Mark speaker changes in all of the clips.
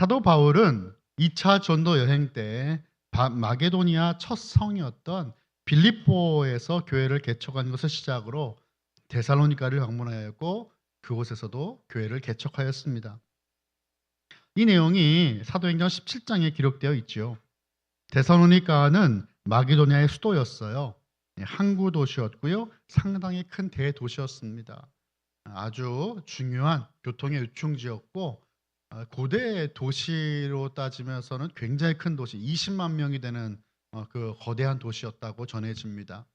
Speaker 1: 사도 바울은 2차 전도 여행 때 마게도니아 첫 성이었던 빌립보에서 교회를 개척한 것을 시작으로 데살로니가를 방문하였고 그곳에서도 교회를 개척하였습니다. 이 내용이 사도행전 17장에 기록되어 있죠. 데살로니가는 마게도니아의 수도였어요. 항구 도시였고요. 상당히 큰 대도시였습니다. 아주 중요한 교통의 요충지였고 고대 도시로 따지면서는 굉장히 큰 도시, 20만 명이 되는 그 거대한 도시였다고 전해집니다.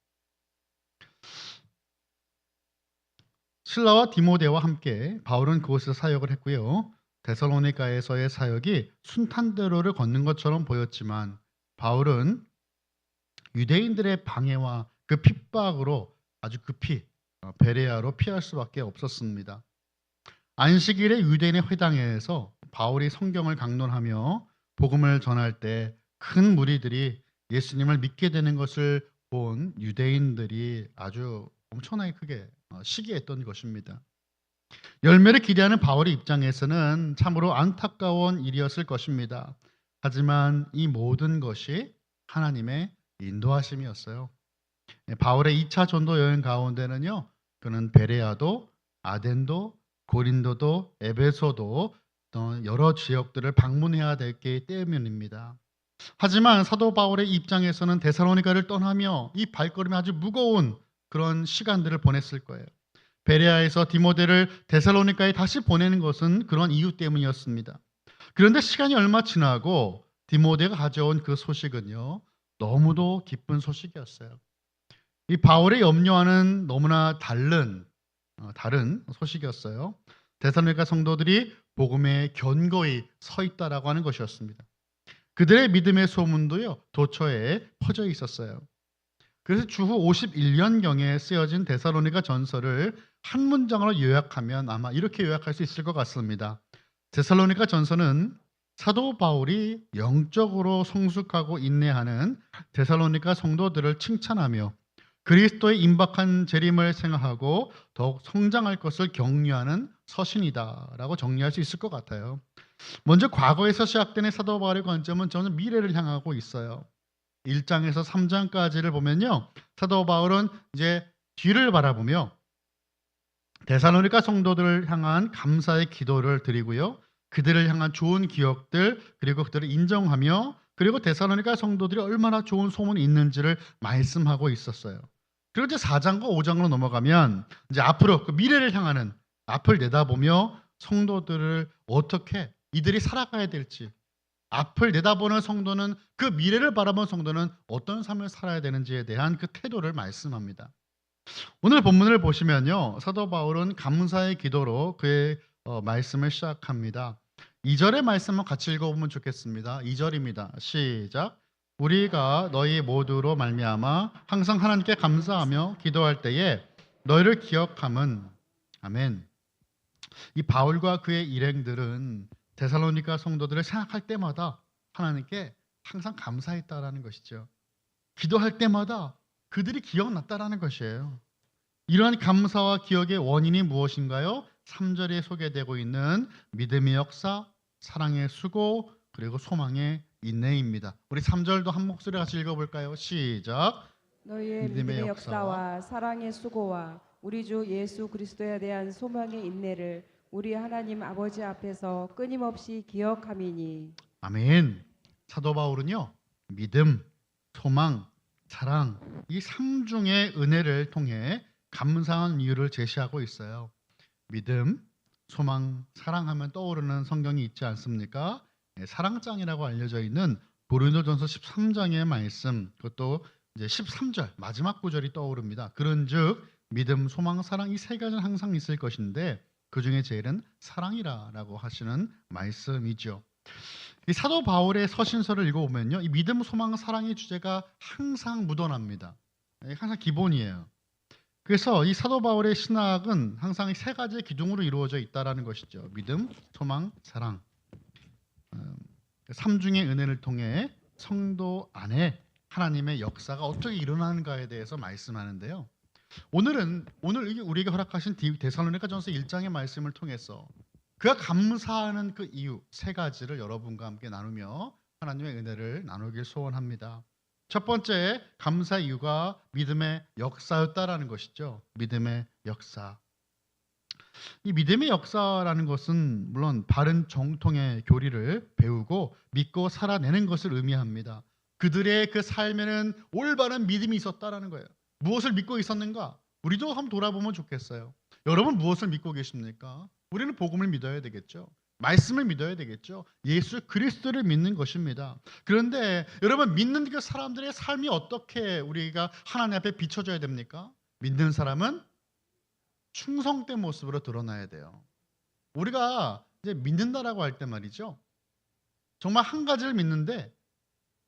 Speaker 1: 실라와 디모데와 함께 바울은 그곳에서 사역을 했고요. 데살로니가에서의 사역이 순탄대로를 걷는 것처럼 보였지만 바울은 유대인들의 방해와 그 핍박으로 아주 급히 베레아로 피할 수밖에 없었습니다. 안식일의 유대인의 회당에서 바울이 성경을 강론하며 복음을 전할 때 큰 무리들이 예수님을 믿게 되는 것을 본 유대인들이 아주 엄청나게 크게 시기했던 것입니다. 열매를 기대하는 바울의 입장에서는 참으로 안타까운 일이었을 것입니다. 하지만 이 모든 것이 하나님의 인도하심이었어요. 바울의 2차 전도 여행 가운데는요, 그는 베레아도 아덴도 고린도도 에베소도 여러 지역들을 방문해야 되기 때문입니다. 하지만 사도 바울의 입장에서는 데살로니가를 떠나며 이 발걸음이 아주 무거운 그런 시간들을 보냈을 거예요. 베레아에서 디모데를 데살로니가에 다시 보내는 것은 그런 이유 때문이었습니다. 그런데 시간이 얼마 지나고 디모데가 가져온 그 소식은요, 너무도 기쁜 소식이었어요. 이 바울의 염려와는 너무나 다른 소식이었어요. 데살로니가 성도들이 복음에 견고히 서 있다라고 하는 것이었습니다. 그들의 믿음의 소문도요, 도처에 퍼져 있었어요. 그래서 주후 51년경에 쓰여진 데살로니가 전서를 한 문장으로 요약하면 아마 이렇게 요약할 수 있을 것 같습니다. 데살로니가 전서는 사도 바울이 영적으로 성숙하고 인내하는 데살로니가 성도들을 칭찬하며 그리스도의 임박한 재림을 생각하고 더욱 성장할 것을 격려하는 서신이다라고 정리할 수 있을 것 같아요. 먼저 과거에서 시작되는 사도 바울의 관점은 저는 미래를 향하고 있어요. 1장에서 3장까지를 보면요, 사도 바울은 이제 뒤를 바라보며 데살로니가 성도들을 향한 감사의 기도를 드리고요, 그들을 향한 좋은 기억들, 그리고 그들을 인정하며, 그리고 데살로니가 성도들이 얼마나 좋은 소문이 있는지를 말씀하고 있었어요. 그리고 이제 4장과 5장으로 넘어가면 이제 앞으로 그 미래를 향하는, 앞을 내다보며 성도들을 어떻게 이들이 살아가야 될지, 앞을 내다보는 성도는, 그 미래를 바라보는 성도는 어떤 삶을 살아야 되는지에 대한 그 태도를 말씀합니다. 오늘 본문을 보시면요, 사도 바울은 감사의 기도로 그의 말씀을 시작합니다. 2절의 말씀을 같이 읽어보면 좋겠습니다. 2절입니다. 시작. 우리가 너희 모두로 말미암아 항상 하나님께 감사하며 기도할 때에 너희를 기억함은, 아멘. 이 바울과 그의 일행들은 데살로니가 성도들을 생각할 때마다 하나님께 항상 감사했다라는 것이죠. 기도할 때마다 그들이 기억났다라는 것이에요. 이러한 감사와 기억의 원인이 무엇인가요? 3절에 소개되고 있는 믿음의 역사, 사랑의 수고, 그리고 소망의 인내입니다. 우리 3절도 한 목소리 같이 읽어볼까요? 시작.
Speaker 2: 너희의 믿음의 역사와 사랑의 수고와 우리 주 예수 그리스도에 대한 소망의 인내를 우리 하나님 아버지 앞에서 끊임없이 기억함이니.
Speaker 1: 아멘. 사도 바울은요, 믿음, 소망, 사랑, 이 삼중의 은혜를 통해 감사한 이유를 제시하고 있어요. 믿음, 소망, 사랑하면 떠오르는 성경이 있지 않습니까? 사랑장이라고 알려져 있는 고린도전서 13장의 말씀, 그것도 이제 13절 마지막 구절이 떠오릅니다. 그런즉 믿음, 소망, 사랑 이 세 가지는 항상 있을 것인데 그 중에 제일은 사랑이라고 하시는 말씀이죠. 이 사도 바울의 서신서를 읽어보면요, 이 믿음, 소망, 사랑의 주제가 항상 묻어납니다. 항상 기본이에요. 그래서 이 사도 바울의 신학은 항상 세 가지의 기둥으로 이루어져 있다라는 것이죠. 믿음, 소망, 사랑. 삼중의 은혜를 통해 성도 안에 하나님의 역사가 어떻게 일어나는가에 대해서 말씀하는데요. 오늘 우리에게 허락하신 데살로니가전서 1장의 말씀을 통해서 그가 감사하는 그 이유 세 가지를 여러분과 함께 나누며 하나님의 은혜를 나누길 소원합니다. 첫 번째 감사 이유가 믿음의 역사였다라는 것이죠. 믿음의 역사. 이 믿음의 역사라는 것은 물론 바른 정통의 교리를 배우고 믿고 살아내는 것을 의미합니다. 그들의 그 삶에는 올바른 믿음이 있었다라는 거예요. 무엇을 믿고 있었는가? 우리도 한번 돌아보면 좋겠어요. 여러분 무엇을 믿고 계십니까? 우리는 복음을 믿어야 되겠죠. 말씀을 믿어야 되겠죠. 예수 그리스도를 믿는 것입니다. 그런데 여러분 믿는 그 사람들의 삶이 어떻게 우리가 하나님 앞에 비춰져야 됩니까? 믿는 사람은 충성된 모습으로 드러나야 돼요. 우리가 이제 믿는다라고 할 때 말이죠. 정말 한 가지를 믿는데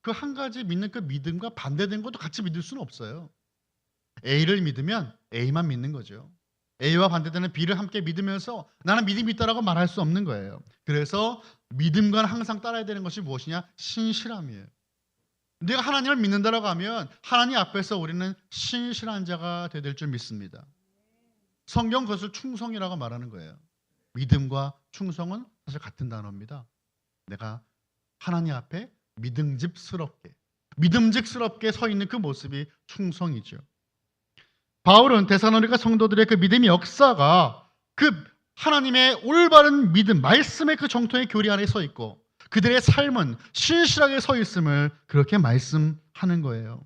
Speaker 1: 그 한 가지 믿는 그 믿음과 반대된 것도 같이 믿을 수는 없어요. A를 믿으면 A만 믿는 거죠. A와 반대되는 B를 함께 믿으면서 나는 믿음이 있다라고 말할 수 없는 거예요. 그래서 믿음과는 항상 따라야 되는 것이 무엇이냐? 신실함이에요. 내가 하나님을 믿는다라고 하면 하나님 앞에서 우리는 신실한 자가 될 줄 믿습니다. 성경 그것을 충성이라고 말하는 거예요. 믿음과 충성은 사실 같은 단어입니다. 내가 하나님 앞에 믿음직스럽게 서 있는 그 모습이 충성이죠. 바울은 데살로니가 성도들의 그 믿음의 역사가 그 하나님의 올바른 믿음, 말씀의 그 정통의 교리 안에 서 있고 그들의 삶은 신실하게 서 있음을 그렇게 말씀하는 거예요.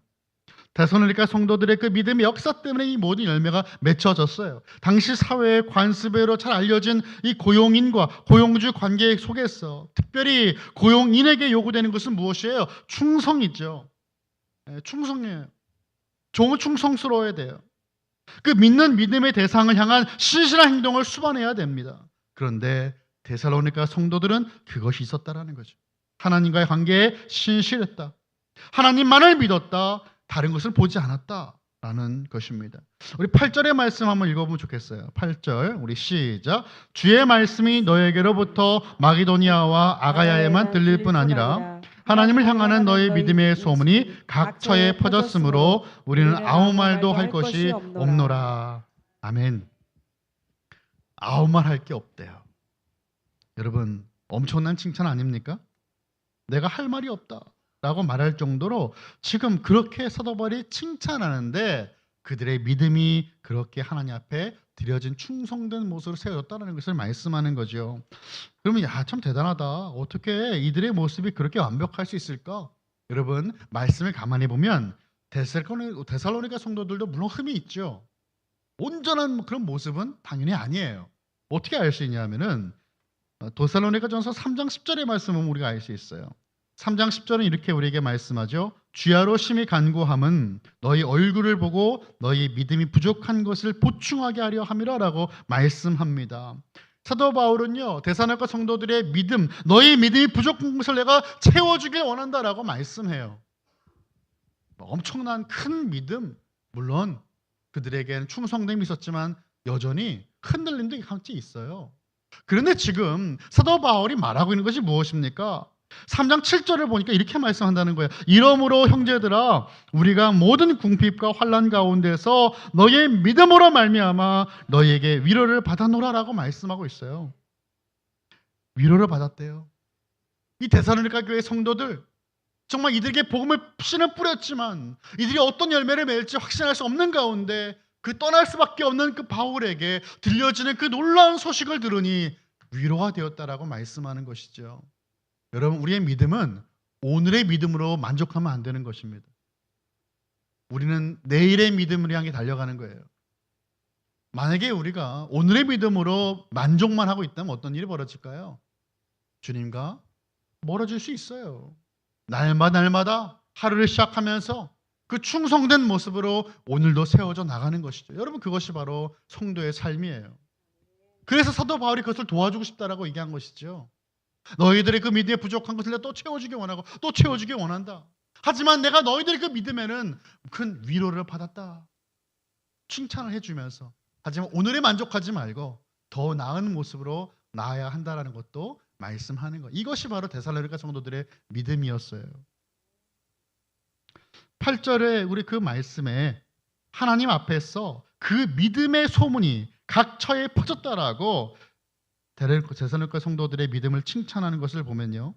Speaker 1: 데살로니가 성도들의 그 믿음의 역사 때문에 이 모든 열매가 맺혀졌어요. 당시 사회의 관습으로 잘 알려진 이 고용인과 고용주 관계 속에서 특별히 고용인에게 요구되는 것은 무엇이에요? 충성이죠. 충성이에요. 종은 충성스러워야 돼요. 그 믿는 믿음의 대상을 향한 신실한 행동을 수반해야 됩니다. 그런데 데살로니가 성도들은 그것이 있었다라는 거죠. 하나님과의 관계에 신실했다. 하나님만을 믿었다. 다른 것을 보지 않았다라는 것입니다. 우리 8절의 말씀 한번 읽어보면 좋겠어요. 8절 우리 시작. 주의 말씀이 너에게로부터 마게도니아와 아가야에만 들릴 뿐 아니라 하나님을 향하는 너의 믿음의 소문이 각처에 퍼졌으므로 우리는 아무 말도 할 것이 없노라. 아멘. 아무 말 할 게 없대요. 여러분 엄청난 칭찬 아닙니까? 내가 할 말이 없다 라고 말할 정도로 지금 그렇게 사도 바울이 칭찬하는데 그들의 믿음이 그렇게 하나님 앞에 드려진 충성된 모습으로 세워졌다는 것을 말씀하는 거죠. 그러면 야, 참 대단하다. 어떻게 이들의 모습이 그렇게 완벽할 수 있을까? 여러분 말씀을 가만히 보면 데살로니가 성도들도 물론 흠이 있죠. 온전한 그런 모습은 당연히 아니에요. 어떻게 알 수 있냐면은 데살로니가전서 3장 10절의 말씀을 우리가 알 수 있어요. 3장 10절은 이렇게 우리에게 말씀하죠. 주야로 심히 간구함은 너희 얼굴을 보고 너희 믿음이 부족한 것을 보충하게 하려 함이라라고 말씀합니다. 사도 바울은요 데살로니가 성도들의 믿음, 너희 믿음이 부족한 것을 내가 채워주길 원한다라고 말씀해요. 엄청난 큰 믿음, 물론 그들에게는 충성됨이 있었지만 여전히 흔들림도 같이 있어요. 그런데 지금 사도 바울이 말하고 있는 것이 무엇입니까? 3장 7절을 보니까 이렇게 말씀한다는 거예요. 이러므로 형제들아 우리가 모든 궁핍과 환난 가운데서 너의 믿음으로 말미암아 너희에게 위로를 받아노라라고 말씀하고 있어요. 위로를 받았대요. 이 데살로니가 교회 성도들 정말 이들에게 복음을 씨는 뿌렸지만 이들이 어떤 열매를 맺을지 확신할 수 없는 가운데 그 떠날 수밖에 없는 그 바울에게 들려지는 그 놀라운 소식을 들으니 위로가 되었다라고 말씀하는 것이죠. 여러분 우리의 믿음은 오늘의 믿음으로 만족하면 안 되는 것입니다. 우리는 내일의 믿음을 향해 달려가는 거예요. 만약에 우리가 오늘의 믿음으로 만족만 하고 있다면 어떤 일이 벌어질까요? 주님과 멀어질 수 있어요. 날마다 하루를 시작하면서 그 충성된 모습으로 오늘도 세워져 나가는 것이죠. 여러분 그것이 바로 성도의 삶이에요. 그래서 사도 바울이 그것을 도와주고 싶다라고 얘기한 것이죠. 너희들의 그 믿음에 부족한 것을 내가 또 채워주기 원하고 또 채워주기 원한다. 하지만 내가 너희들의 그 믿음에는 큰 위로를 받았다. 칭찬을 해주면서 하지만 오늘에 만족하지 말고 더 나은 모습으로 나아야 한다라는 것도 말씀하는 것. 이것이 바로 데살로니가 성도들의 믿음이었어요. 8절에 우리 그 말씀에 하나님 앞에서 그 믿음의 소문이 각처에 퍼졌다라고 데살로니가 성도들의 믿음을 칭찬하는 것을 보면요,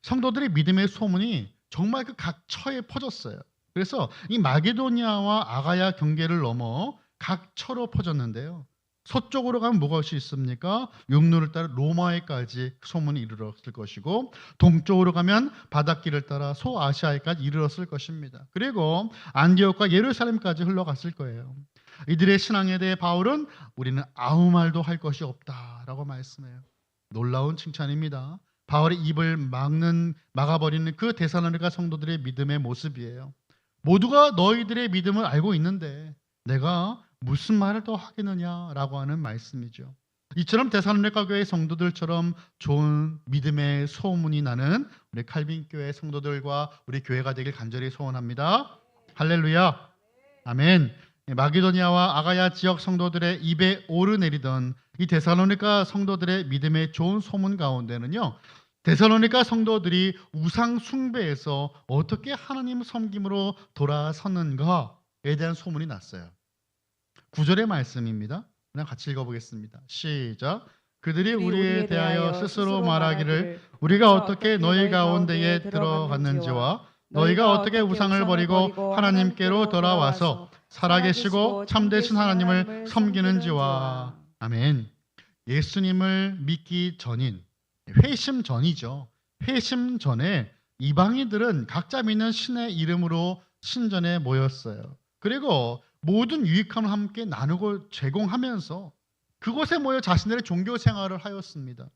Speaker 1: 성도들의 믿음의 소문이 정말 그 각 처에 퍼졌어요. 그래서 이 마게도니아와 아가야 경계를 넘어 각 처로 퍼졌는데요. 서쪽으로 가면 무엇이 있습니까? 육로를 따라 로마에까지 소문이 이르렀을 것이고, 동쪽으로 가면 바닷길을 따라 소아시아에까지 이르렀을 것입니다. 그리고 안디옥과 예루살렘까지 흘러갔을 거예요. 이들의 신앙에 대해 바울은 우리는 아무 말도 할 것이 없다라고 말씀해요. 놀라운 칭찬입니다. 바울의 입을 막아버리는 그 데살로니가 성도들의 믿음의 모습이에요. 모두가 너희들의 믿음을 알고 있는데 내가 무슨 말을 더 하겠느냐라고 하는 말씀이죠. 이처럼 데살로니가 교회 성도들처럼 좋은 믿음의 소문이 나는 우리 칼빈 교회 성도들과 우리 교회가 되길 간절히 소원합니다. 할렐루야, 아멘. 마게도니아와 아가야 지역 성도들의 입에 오르내리던 이 데살로니가 성도들의 믿음의 좋은 소문 가운데는요, 데살로니가 성도들이 우상 숭배에서 어떻게 하나님 섬김으로 돌아섰는가에 대한 소문이 났어요. 9절의 말씀입니다. 그냥 같이 읽어보겠습니다. 시작. 그들이 우리에 대하여 스스로 말하기를 우리가 어떻게 너희 가운데에 들어갔는지와 너희가 어떻게 우상을 버리고 하나님께로 돌아와서 살아계시고 참되신 하나님을 섬기는지와. 아멘. 예수님을 믿기 전인, 회심 전이죠. 회심 전에 이방인들은 각자 믿는 신의 이름으로 신전에 모였어요. 그리고 모든 유익함을 함께 나누고 제공하면서 그곳에 모여 자신들의 종교 생활을 하였습니다.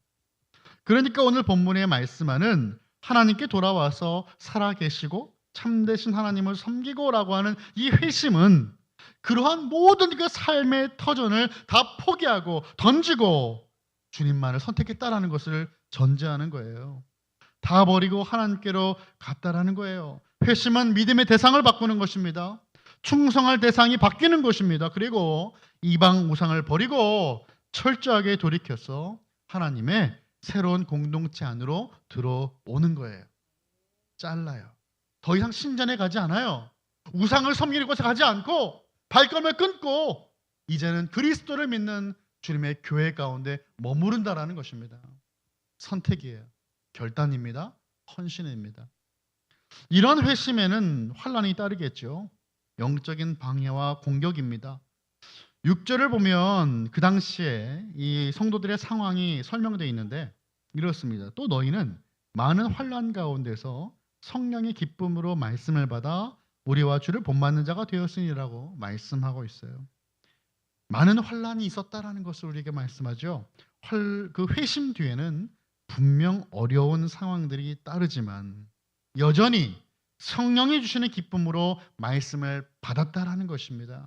Speaker 1: 그러니까 오늘 본문에 말씀하는 하나님께 돌아와서 살아계시고 참되신 하나님을 섬기고라고 하는 이 회심은 그러한 모든 그 삶의 터전을 다 포기하고 던지고 주님만을 선택했다라는 것을 전제하는 거예요. 다 버리고 하나님께로 갔다라는 거예요. 회심은 믿음의 대상을 바꾸는 것입니다. 충성할 대상이 바뀌는 것입니다. 그리고 이방 우상을 버리고 철저하게 돌이켜서 하나님의 새로운 공동체 안으로 들어오는 거예요. 잘라요. 더 이상 신전에 가지 않아요. 우상을 섬기는 곳에 가지 않고 발걸음을 끊고 이제는 그리스도를 믿는 주님의 교회 가운데 머무른다라는 것입니다. 선택이에요. 결단입니다. 헌신입니다. 이런 회심에는 환난이 따르겠죠. 영적인 방해와 공격입니다. 6절을 보면 그 당시에 이 성도들의 상황이 설명되어 있는데 이렇습니다. 또 너희는 많은 환난 가운데서 성령의 기쁨으로 말씀을 받아 우리와 주를 본받는 자가 되었으니라고 말씀하고 있어요. 많은 환난이 있었다라는 것을 우리에게 말씀하죠. 그 회심 뒤에는 분명 어려운 상황들이 따르지만 여전히 성령이 주시는 기쁨으로 말씀을 받았다라는 것입니다.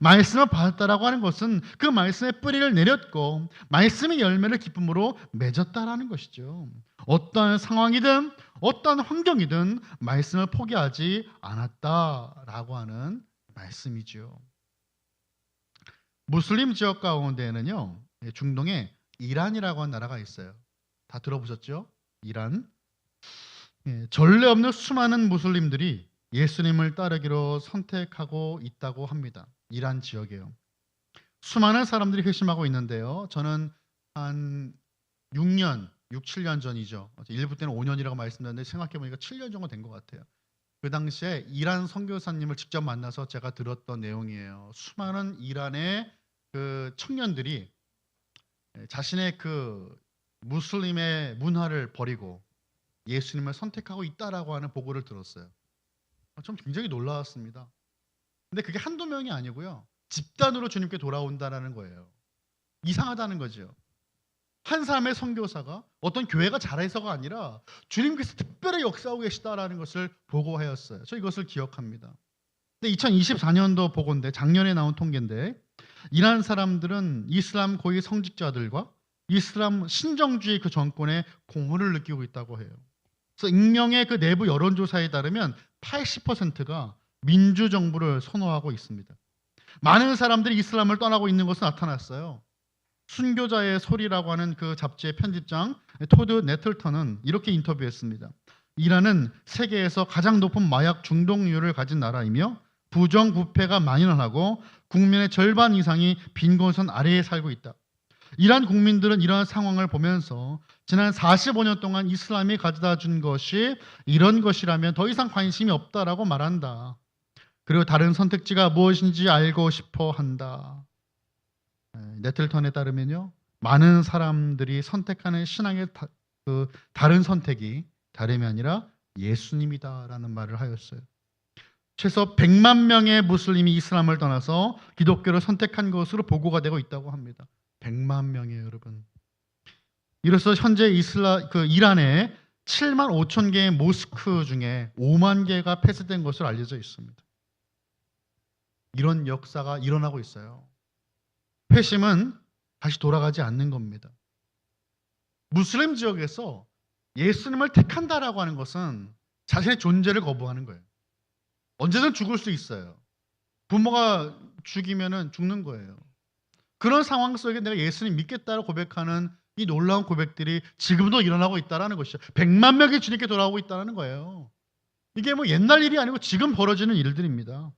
Speaker 1: 말씀을 받았다라고 하는 것은 그 말씀의 뿌리를 내렸고 말씀의 열매를 기쁨으로 맺었다라는 것이죠. 어떠한 상황이든 어떠한 환경이든 말씀을 포기하지 않았다라고 하는 말씀이죠. 무슬림 지역 가운데에는요, 중동에 이란이라고 하는 나라가 있어요. 다 들어보셨죠? 이란. 전례 없는 수많은 무슬림들이 예수님을 따르기로 선택하고 있다고 합니다. 이란 지역에요. 수많은 사람들이 회심하고 있는데요. 저는 한 6, 7년 전이죠. 일부 때는 5년이라고 말씀드렸는데 생각해보니까 7년 정도 된 것 같아요. 그 당시에 이란 선교사님을 직접 만나서 제가 들었던 내용이에요. 수많은 이란의 그 청년들이 자신의 그 무슬림의 문화를 버리고 예수님을 선택하고 있다라고 하는 보고를 들었어요. 좀 굉장히 놀라웠습니다. 근데 그게 한두 명이 아니고요. 집단으로 주님께 돌아온다라는 거예요. 이상하다는 거죠. 한 사람의 선교사가 어떤 교회가 잘해서가 아니라 주님께서 특별히 역사하고 계시다라는 것을 보고하였어요. 저 이것을 기억합니다. 근데 2024년도 보고인데 작년에 나온 통계인데 이란 사람들은 이슬람 고위 성직자들과 이슬람 신정주의 그 정권의 공허를 느끼고 있다고 해요. 그래서 익명의 그 내부 여론조사에 따르면 80%가 민주정부를 선호하고 있습니다. 많은 사람들이 이슬람을 떠나고 있는 것으로 나타났어요. 순교자의 소리라고 하는 그 잡지의 편집장 토드 네틀턴은 이렇게 인터뷰했습니다. 이란은 세계에서 가장 높은 마약 중독률을 가진 나라이며 부정부패가 만연하고 국민의 절반 이상이 빈곤선 아래에 살고 있다. 이란 국민들은 이러한 상황을 보면서 지난 45년 동안 이슬람이 가져다 준 것이 이런 것이라면 더 이상 관심이 없다라고 말한다. 그리고 다른 선택지가 무엇인지 알고 싶어 한다. 네틀턴에 따르면요, 많은 사람들이 선택하는 신앙의 다른 선택이 다름이 아니라 예수님이다라는 말을 하였어요. 최소 100만 명의 무슬림이 이슬람을 떠나서 기독교를 선택한 것으로 보고가 되고 있다고 합니다. 100만 명이에요, 여러분. 이로써 현재 이란에 7만 5천 개의 모스크 중에 5만 개가 폐쇄된 것으로 알려져 있습니다. 이런 역사가 일어나고 있어요. 회심은 다시 돌아가지 않는 겁니다. 무슬림 지역에서 예수님을 택한다라고 하는 것은 자신의 존재를 거부하는 거예요. 언제든 죽을 수 있어요. 부모가 죽이면 죽는 거예요. 그런 상황 속에 내가 예수님 믿겠다고 고백하는 이 놀라운 고백들이 지금도 일어나고 있다는 것이죠. 100만 명이 주님께 돌아오고 있다는 거예요. 이게 뭐 옛날 일이 아니고 지금 벌어지는 일들입니다.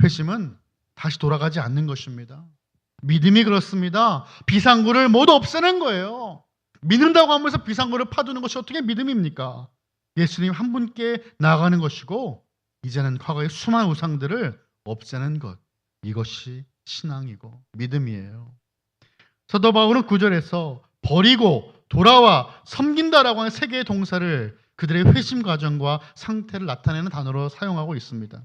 Speaker 1: 회심은 다시 돌아가지 않는 것입니다. 믿음이 그렇습니다. 비상구를 모두 없애는 거예요. 믿는다고 하면서 비상구를 파두는 것이 어떻게 믿음입니까? 예수님 한 분께 나아가는 것이고 이제는 과거의 수많은 우상들을 없애는 것, 이것이 신앙이고 믿음이에요. 사도 바울은 9절에서 버리고 돌아와 섬긴다라고 하는 세 개의 동사를 그들의 회심 과정과 상태를 나타내는 단어로 사용하고 있습니다.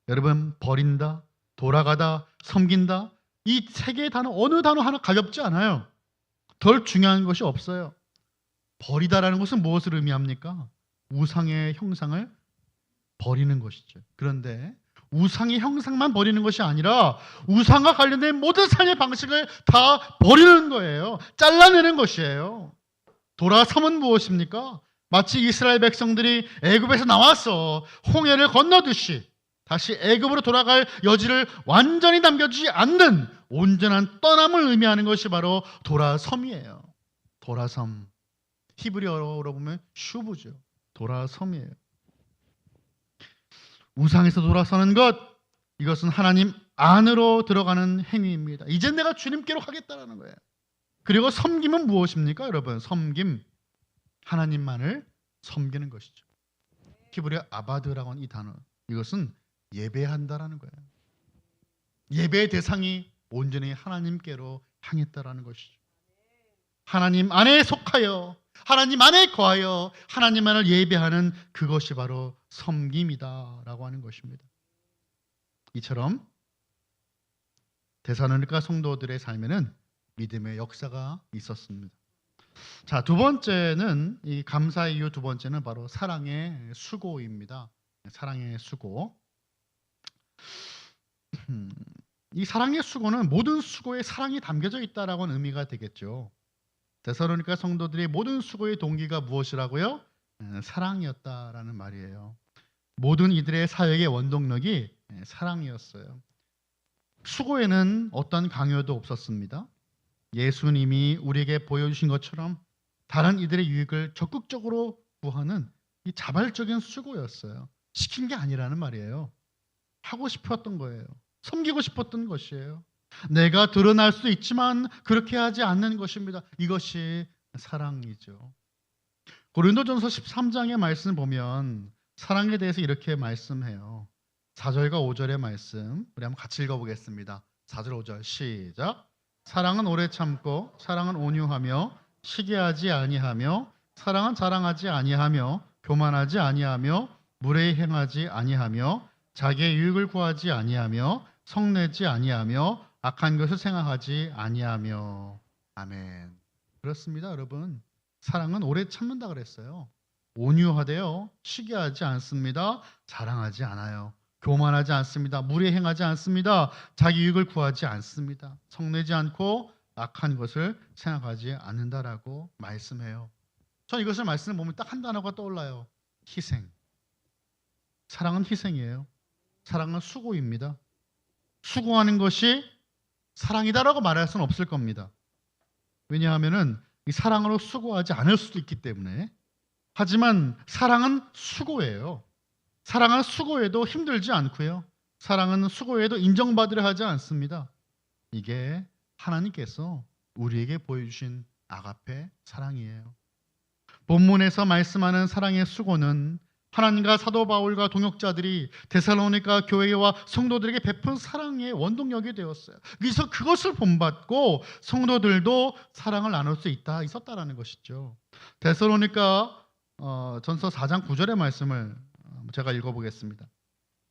Speaker 1: 여러분, 버린다, 돌아가다, 섬긴다, 이 세 개의 단어 어느 단어 하나 가볍지 않아요. 덜 중요한 것이 없어요. 버리다라는 것은 무엇을 의미합니까? 우상의 형상을 버리는 것이죠. 그런데 우상의 형상만 버리는 것이 아니라 우상과 관련된 모든 삶의 방식을 다 버리는 거예요. 잘라내는 것이에요. 돌아섬은 무엇입니까? 마치 이스라엘 백성들이 애굽에서 나와서 홍해를 건너듯이 다시 애굽으로 돌아갈 여지를 완전히 남겨주지 않는 온전한 떠남을 의미하는 것이 바로 돌아섬이에요. 돌아섬. 히브리어로 보면 슈브죠. 돌아섬이에요. 우상에서 돌아서는 것, 이것은 하나님 안으로 들어가는 행위입니다. 이제 내가 주님께로 가겠다라는 거예요. 그리고 섬김은 무엇입니까, 여러분? 섬김, 하나님만을 섬기는 것이죠. 히브리어 아바드라고 하는 이 단어, 이것은 예배한다라는 거예요. 예배의 대상이 온전히 하나님께로 향했다라는 것이죠. 하나님 안에 속하여, 하나님 안에 거하여 하나님만을 예배하는 그것이 바로 섬김이다라고 하는 것입니다. 이처럼 데살로니가 성도들의 삶에는 믿음의 역사가 있었습니다. 자, 두 번째는, 이 감사의 이유 두 번째는 바로 사랑의 수고입니다. 사랑의 수고. 이 사랑의 수고는 모든 수고에 사랑이 담겨져 있다라고 하는 의미가 되겠죠. 데살로니가 성도들의 모든 수고의 동기가 무엇이라고요? 사랑이었다라는 말이에요. 모든 이들의 사역의 원동력이 사랑이었어요. 수고에는 어떤 강요도 없었습니다. 예수님이 우리에게 보여주신 것처럼 다른 이들의 유익을 적극적으로 구하는 이 자발적인 수고였어요. 시킨 게 아니라는 말이에요. 하고 싶었던 거예요. 섬기고 싶었던 것이에요. 내가 드러날 수도 있지만 그렇게 하지 않는 것입니다. 이것이 사랑이죠. 고린도전서 13장의 말씀 보면 사랑에 대해서 이렇게 말씀해요. 4절과 5절의 말씀 우리 한번 같이 읽어보겠습니다. 4절 5절 시작. 사랑은 오래 참고 사랑은 온유하며 시기하지 아니하며 사랑은 자랑하지 아니하며 교만하지 아니하며 무례히 행하지 아니하며 자기의 유익을 구하지 아니하며 성내지 아니하며 악한 것을 생각하지 아니하며. 아멘. 그렇습니다, 여러분. 사랑은 오래 참는다 그랬어요. 온유하대요. 시기하지 않습니다. 자랑하지 않아요. 교만하지 않습니다. 무례히 행하지 않습니다. 자기 유익을 구하지 않습니다. 성내지 않고 악한 것을 생각하지 않는다라고 말씀해요. 전 이것을 말씀을 보면 딱 한 단어가 떠올라요. 희생. 사랑은 희생이에요. 사랑은 수고입니다. 수고하는 것이 사랑이다라고 말할 수는 없을 겁니다. 왜냐하면은 이 사랑으로 수고하지 않을 수도 있기 때문에. 하지만 사랑은 수고예요. 사랑은 수고해도 힘들지 않고요. 사랑은 수고해도 인정받으려 하지 않습니다. 이게 하나님께서 우리에게 보여주신 아가페 사랑이에요. 본문에서 말씀하는 사랑의 수고는 하나님과 사도 바울과 동역자들이 데살로니가 교회와 성도들에게 베푼 사랑의 원동력이 되었어요. 그래서 그것을 본받고 성도들도 사랑을 나눌 수 있었다라는 것이죠. 데살로니가 전서 4장 9절의 말씀을 제가 읽어보겠습니다.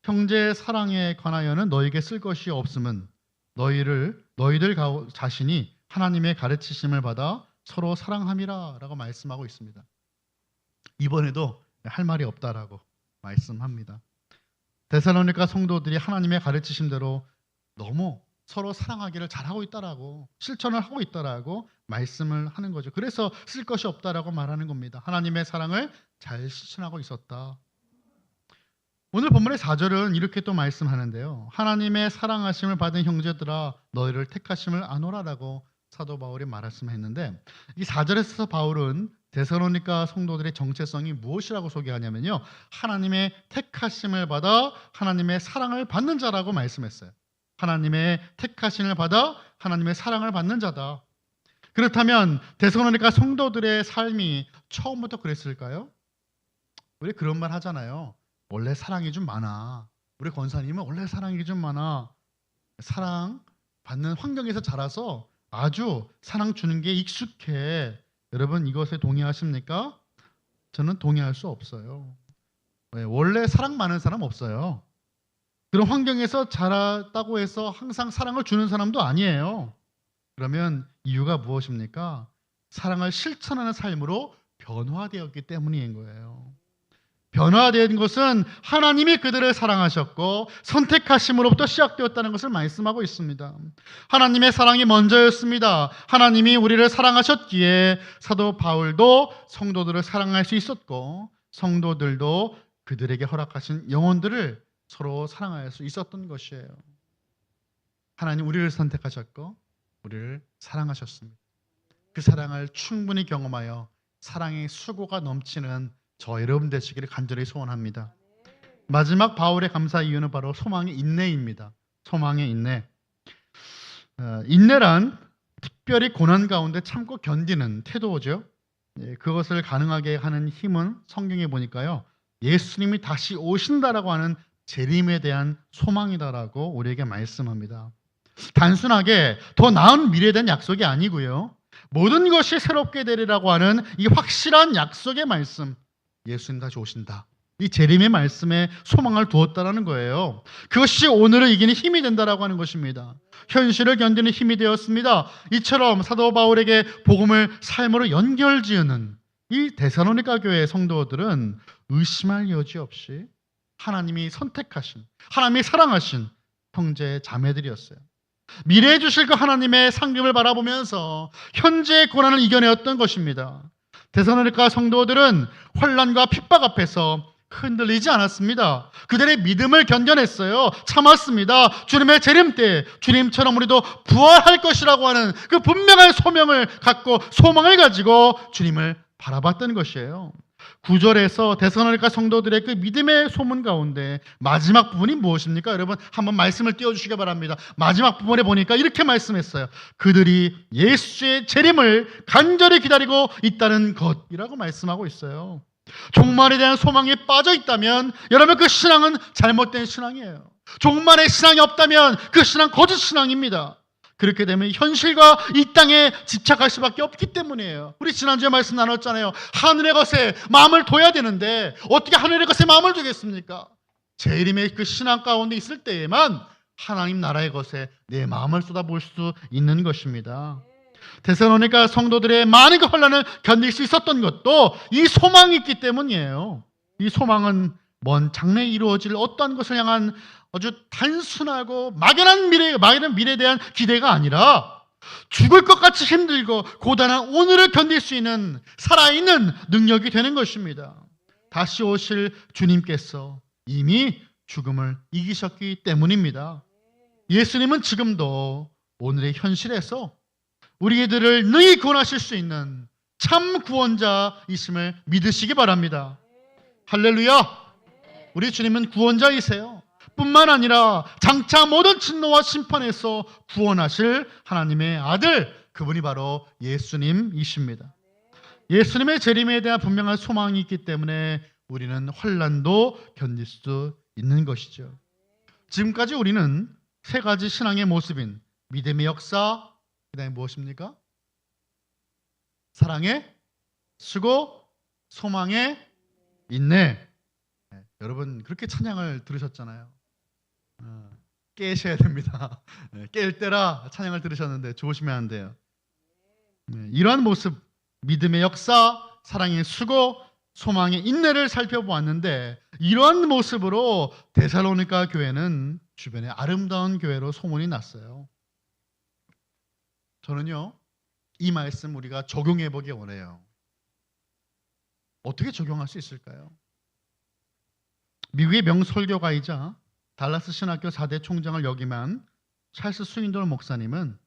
Speaker 1: 형제 사랑에 관하여는 너에게 쓸 것이 없음은 너희들 자신이 하나님의 가르치심을 받아 서로 사랑함이라 라고 말씀하고 있습니다. 이번에도 할 말이 없다라고 말씀합니다. 데살로니가 성도들이 하나님의 가르치심대로 너무 서로 사랑하기를 잘하고 있다라고, 실천을 하고 있다라고 말씀을 하는 거죠. 그래서 쓸 것이 없다라고 말하는 겁니다. 하나님의 사랑을 잘 실천하고 있었다. 오늘 본문의 4절은 이렇게 또 말씀하는데요. 하나님의 사랑하심을 받은 형제들아 너희를 택하심을 아노라라고 사도 바울이 말씀했는데, 이 4절에서 바울은 데살로니가 성도들의 정체성이 무엇이라고 소개하냐면요, 하나님의 택하심을 받아 하나님의 사랑을 받는 자라고 말씀했어요. 하나님의 택하심을 받아 하나님의 사랑을 받는 자다. 그렇다면 데살로니가 성도들의 삶이 처음부터 그랬을까요? 우리 그런 말 하잖아요. 원래 사랑이 좀 많아. 우리 권사님은 원래 사랑이 좀 많아. 사랑 받는 환경에서 자라서 아주 사랑 주는 게 익숙해. 여러분 이것에 동의하십니까? 저는 동의할 수 없어요. 왜? 원래 사랑 많은 사람 없어요. 그런 환경에서 자랐다고 해서 항상 사랑을 주는 사람도 아니에요. 그러면 이유가 무엇입니까? 사랑을 실천하는 삶으로 변화되었기 때문인 거예요. 변화된 것은 하나님이 그들을 사랑하셨고 선택하심으로부터 시작되었다는 것을 말씀하고 있습니다. 하나님의 사랑이 먼저였습니다. 하나님이 우리를 사랑하셨기에 사도 바울도 성도들을 사랑할 수 있었고 성도들도 그들에게 허락하신 영혼들을 서로 사랑할 수 있었던 것이에요. 하나님 우리를 선택하셨고 우리를 사랑하셨습니다. 그 사랑을 충분히 경험하여 사랑의 수고가 넘치는 저 여러분 되시기를 간절히 소원합니다. 마지막 바울의 감사 이유는 바로 소망의 인내입니다. 소망의 인내. 인내란 특별히 고난 가운데 참고 견디는 태도죠. 그것을 가능하게 하는 힘은 성경에 보니까요, 예수님이 다시 오신다라고 하는 재림에 대한 소망이다라고 우리에게 말씀합니다. 단순하게 더 나은 미래에 대한 약속이 아니고요, 모든 것이 새롭게 되리라고 하는 이 확실한 약속의 말씀, 예수님 다시 오신다, 이 재림의 말씀에 소망을 두었다라는 거예요. 그것이 오늘을 이기는 힘이 된다라고 하는 것입니다. 현실을 견디는 힘이 되었습니다. 이처럼 사도 바울에게 복음을 삶으로 연결지으는 이 데살로니가 교회의 성도들은 의심할 여지 없이 하나님이 선택하신, 하나님이 사랑하신 형제 자매들이었어요. 미래에 주실 그 하나님의 상급을 바라보면서 현재의 고난을 이겨내었던 것입니다. 데살로니가 성도들은 환난과 핍박 앞에서 흔들리지 않았습니다. 그들의 믿음을 견뎌냈어요. 참았습니다. 주님의 재림 때 주님처럼 우리도 부활할 것이라고 하는 그 분명한 소명을 갖고 소망을 가지고 주님을 바라봤던 것이에요. 9절에서 데살로니가 성도들의 그 믿음의 소문 가운데 마지막 부분이 무엇입니까? 여러분 한번 말씀을 띄워주시기 바랍니다. 마지막 부분에 보니까 이렇게 말씀했어요. 그들이 예수의 재림을 간절히 기다리고 있다는 것이라고 말씀하고 있어요. 종말에 대한 소망이 빠져 있다면 여러분 그 신앙은 잘못된 신앙이에요. 종말의 신앙이 없다면 그 신앙 거짓 신앙입니다. 그렇게 되면 현실과 이 땅에 집착할 수밖에 없기 때문이에요. 우리 지난주에 말씀 나눴잖아요. 하늘의 것에 마음을 둬야 되는데 어떻게 하늘의 것에 마음을 두겠습니까? 재림의 그 신앙 가운데 있을 때에만 하나님 나라의 것에 내 마음을 쏟아볼 수 있는 것입니다. 데살로니가 성도들의 많은 그 환난을 견딜 수 있었던 것도 이 소망이 있기 때문이에요. 이 소망은 먼 장래에 이루어질 어떠한 것을 향한 아주 단순하고 막연한 미래에 대한 기대가 아니라 죽을 것 같이 힘들고 고단한 오늘을 견딜 수 있는 살아있는 능력이 되는 것입니다. 다시 오실 주님께서 이미 죽음을 이기셨기 때문입니다. 예수님은 지금도 오늘의 현실에서 우리들을 능히 구원하실 수 있는 참 구원자이심을 믿으시기 바랍니다. 할렐루야! 우리 주님은 구원자이세요. 뿐만 아니라 장차 모든 진노와 심판에서 구원하실 하나님의 아들, 그분이 바로 예수님이십니다. 예수님의 재림에 대한 분명한 소망이 있기 때문에 우리는 환난도 견딜 수 있는 것이죠. 지금까지 우리는 세 가지 신앙의 모습인 믿음의 역사, 그 다음에 무엇입니까? 사랑의 수고, 소망의 인내. 여러분 그렇게 찬양을 들으셨잖아요. 깨셔야 됩니다. 깰 때라 찬양을 들으셨는데 조심해야 한대요. 이러한 모습, 믿음의 역사, 사랑의 수고, 소망의 인내를 살펴보았는데 이러한 모습으로 데살로니가 교회는 주변에 아름다운 교회로 소문이 났어요. 저는요, 이 말씀 우리가 적용해 보기 원해요. 어떻게 적용할 수 있을까요? 미국의 명설교가이자 달라스 신학교 4대 총장을 역임한 찰스 스윈돌 목사님은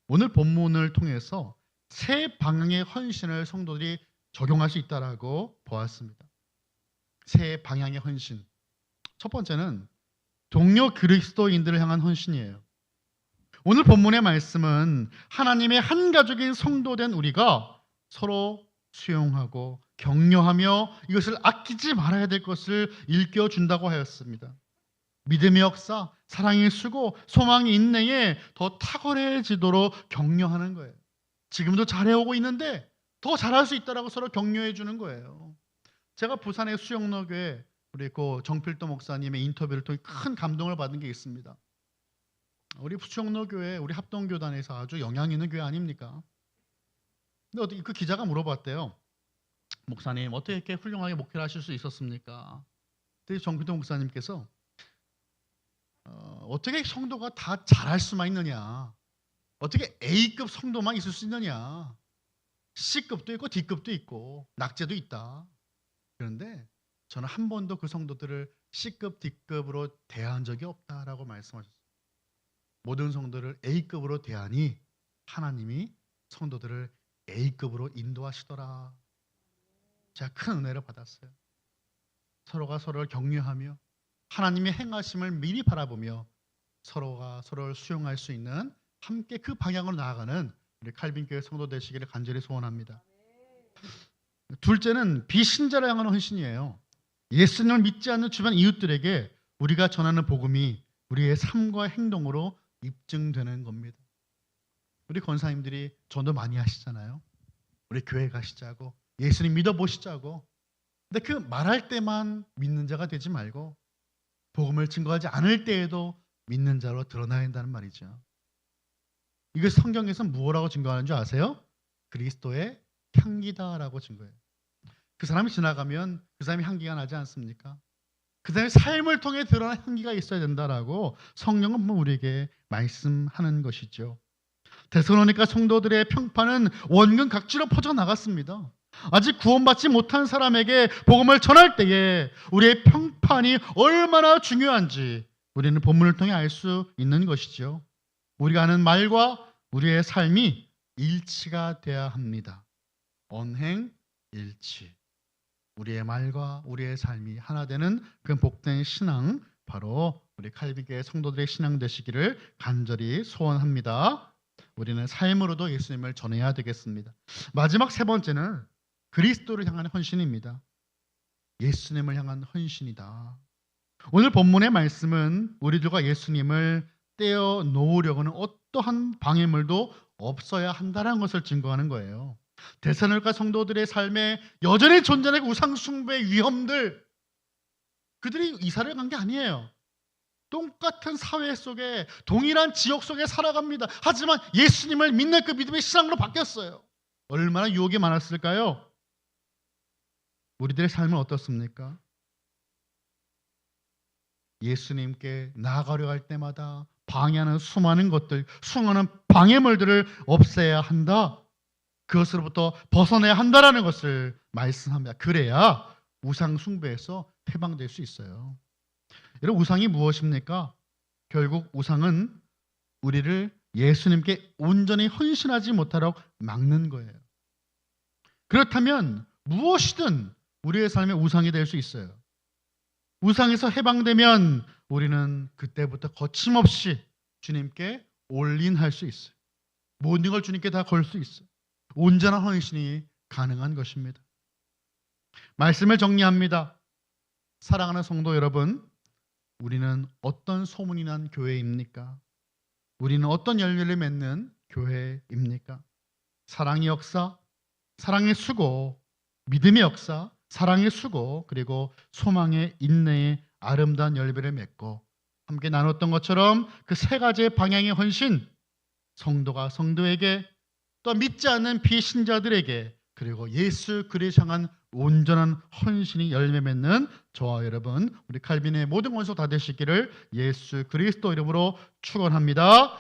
Speaker 1: 오늘 본문을 통해서 세 방향의 헌신을 성도들이 적용할 수 있다라고 보았습니다. 세 방향의 헌신. 첫 번째는 동료 그리스도인들을 향한 헌신이에요. 오늘 본문의 말씀은 하나님의 한 가족인 성도된 우리가 서로 수용하고 격려하며 이것을 아끼지 말아야 될 것을 일깨워준다고 하였습니다. 믿음의 역사, 사랑의 수고, 소망의 인내에 더 탁월해지도록 격려하는 거예요. 지금도 잘해오고 있는데 더 잘할 수 있다라고 서로 격려해 주는 거예요. 제가 부산의 수영로교회 우리 그 정필도 목사님의 인터뷰를 통해 큰 감동을 받은 게 있습니다. 우리 수영로교회 우리 합동교단에서 아주 영향 있는 교회 아닙니까? 근데 어떻게 그 기자가 물어봤대요. 목사님 어떻게 이렇게 훌륭하게 목회를 하실 수 있었습니까? 그때 정필도 목사님께서 어떻게 성도가 다 잘할 수만 있느냐? 어떻게 A급 성도만 있을 수 있느냐? C급도 있고 D급도 있고 낙제도 있다. 그런데 저는 한 번도 그 성도들을 C급, D급으로 대한 적이 없다라고 말씀하셨어요. 모든 성도를 A급으로 대하니 하나님이 성도들을 A급으로 인도하시더라. 제가 큰 은혜를 받았어요. 서로가 서로를 격려하며 하나님의 행하심을 미리 바라보며 서로가 서로를 수용할 수 있는 함께 그 방향으로 나아가는 우리 칼빈교회 성도 되시기를 간절히 소원합니다. 둘째는 비신자를 향한 헌신이에요. 예수님을 믿지 않는 주변 이웃들에게 우리가 전하는 복음이 우리의 삶과 행동으로 입증되는 겁니다. 우리 권사님들이 전도 많이 하시잖아요. 우리 교회 가시자고, 예수님 믿어보시자고. 근데 그 말할 때만 믿는 자가 되지 말고 복음을 증거하지 않을 때에도 믿는 자로 드러나야 한다는 말이죠. 이거 성경에서 무엇라고 증거하는 줄 아세요? 그리스도의 향기다라고 증거해요. 그 사람이 지나가면 그 사람이 향기가 나지 않습니까? 그 사람의 삶을 통해 드러난 향기가 있어야 된다라고 성령은 우리에게 말씀하는 것이죠. 데살로니가 성도들의 평판은 원근 각지로 퍼져나갔습니다. 아직 구원받지 못한 사람에게 복음을 전할 때에 우리의 평판이 얼마나 중요한지 우리는 본문을 통해 알 수 있는 것이죠. 우리가 하는 말과 우리의 삶이 일치가 돼야 합니다. 언행일치. 우리의 말과 우리의 삶이 하나 되는 그 복된 신앙, 바로 우리 칼빈교회 성도들의 신앙 되시기를 간절히 소원합니다. 우리는 삶으로도 예수님을 전해야 되겠습니다. 마지막 세 번째는 그리스도를 향한 헌신입니다. 예수님을 향한 헌신이다. 오늘 본문의 말씀은 우리들과 예수님을 떼어 놓으려고는 어떠한 방해물도 없어야 한다는 것을 증거하는 거예요. 데살로니가 성도들의 삶에 여전히 존재하는 우상 숭배의 위험들, 그들이 이사를 간 게 아니에요. 똑같은 사회 속에 동일한 지역 속에 살아갑니다. 하지만 예수님을 믿는 그 믿음의 신앙으로 바뀌었어요. 얼마나 유혹이 많았을까요? 우리들의 삶은 어떻습니까? 예수님께 나아가려 할 때마다 방해하는 수많은 것들, 수많은 방해물들을 없애야 한다. 그것으로부터 벗어내야 한다라는 것을 말씀합니다. 그래야 우상 숭배에서 해방될 수 있어요. 여러분, 우상이 무엇입니까? 결국 우상은 우리를 예수님께 온전히 헌신하지 못하도록 막는 거예요. 그렇다면 무엇이든 우리의 삶에 우상이 될 수 있어요. 우상에서 해방되면 우리는 그때부터 거침없이 주님께 올인할 수 있어요. 모든 걸 주님께 다 걸 수 있어요. 온전한 헌신이 가능한 것입니다. 말씀을 정리합니다. 사랑하는 성도 여러분, 우리는 어떤 소문이 난 교회입니까? 우리는 어떤 열매를 맺는 교회입니까? 사랑의 역사, 사랑의 수고, 믿음의 역사, 사랑의 수고, 그리고 소망의 인내의 아름다운 열매를 맺고 함께 나눴던 것처럼 그 세 가지의 방향의 헌신, 성도가 성도에게, 또 믿지 않는 비신자들에게, 그리고 예수 그리스도 향한 온전한 헌신이 열매 맺는 저와 여러분, 우리 칼빈의 모든 원소 다 되시기를 예수 그리스도 이름으로 축원합니다.